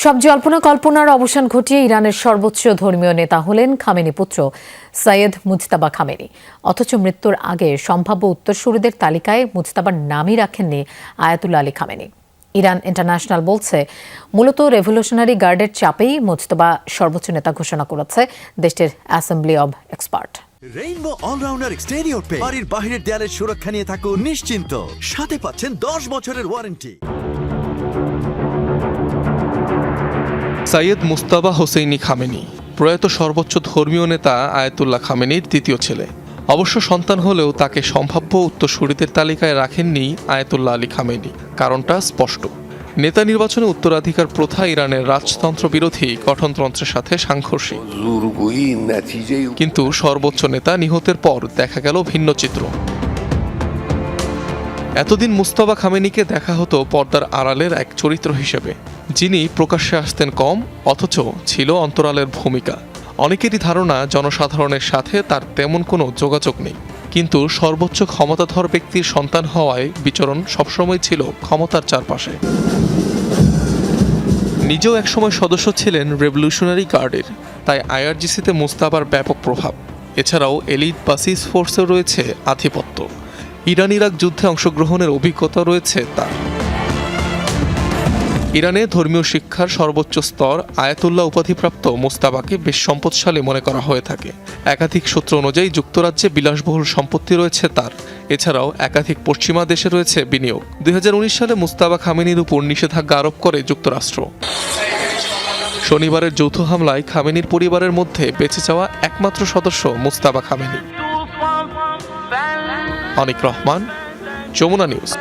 সব জল্পনা কল্পনার অবসান ঘটিয়ে ইরানের সর্বোচ্চ ধর্মীয় নেতা হলেন খামেনি পুত্র সৈয়দ মুজতাবা খামেনি। অথচ মৃত্যুর আগে সম্ভাব্য উত্তরসূরিদের তালিকায় মুজতাবার নামই রাখেননি Ayatollah Ali Khamenei. Iran international বলছে, মূলত রেভলিউশনারি গার্ডের চাপেই মুজতাবা সর্বোচ্চ নেতা ঘোষণা করেছে দেশটির assembly of expert. Rainbow all rounder exterior পে বাড়ির বাহিরের দেয়ালের সুরক্ষা নিয়ে থাকুন নিশ্চিন্ত। সাথে পাচ্ছেন 10 বছরের warranty. Syed Mujtaba Hosseini Khamenei প্রয়াত সর্বোচ্চ ধর্মীয় নেতা আয়াতুল্লাহ খামেনির দ্বিতীয় ছেলে। অবশ্য সন্তান হলেও তাকে সম্ভাব্য উত্তরসূরিদের তালিকায় রাখেননি আয়াতুল্লাহ আলী খামেনি। কারণটা স্পষ্ট, নেতা নির্বাচনে উত্তরাধিকার প্রথা ইরানের রাজতন্ত্র বিরোধী গঠনতন্ত্রের সাথে সাংঘর্ষিক। কিন্তু সর্বোচ্চ নেতা নিহতের পর দেখা গেল ভিন্ন চিত্র। এতদিন মুজতাবা খামেনিকে দেখা হতো পর্দার আড়ালের এক চরিত্র হিসেবে, যিনি প্রকাশ্যে আসতেন কম, অথচ ছিল অন্তরালের ভূমিকা। অনেকেরই ধারণা জনসাধারণের সাথে তার তেমন কোনো যোগাযোগ নেই। কিন্তু সর্বোচ্চ ক্ষমতাধর ব্যক্তির সন্তান হওয়ায় বিচরণ সবসময় ছিল ক্ষমতার চারপাশে। নিজেও একসময় সদস্য ছিলেন রেভলিউশনারি গার্ডের, তাই আইআরজিসিতে মুজতাবার ব্যাপক প্রভাব। এছাড়াও এলিট বাসিস ফোর্সে রয়েছে আধিপত্য। ইরান ইরাক যুদ্ধে অংশগ্রহণের অভিজ্ঞতা রয়েছে তার। ইরানে ধর্মীয় শিক্ষার সর্বোচ্চ স্তর আয়াতুল্লাহ উপাধিপ্রাপ্ত মুজতাবাকে বেশ সম্পদশালী মনে করা হয়ে থাকে। একাধিক সূত্র অনুযায়ী যুক্তরাজ্যে বিলাসবহুল সম্পত্তি রয়েছে তার। এছাড়াও একাধিক পশ্চিমা দেশে রয়েছে বিনিয়োগ। 2019 সালে মুজতাবা খামেনির উপর নিষেধাজ্ঞা আরোপ করে যুক্তরাষ্ট্র। শনিবারের যৌথ হামলায় খামেনির পরিবারের মধ্যে বেঁচে যাওয়া একমাত্র সদস্য মুজতাবা খামেনি। অনিক রহমান, যমুনা নিউজ।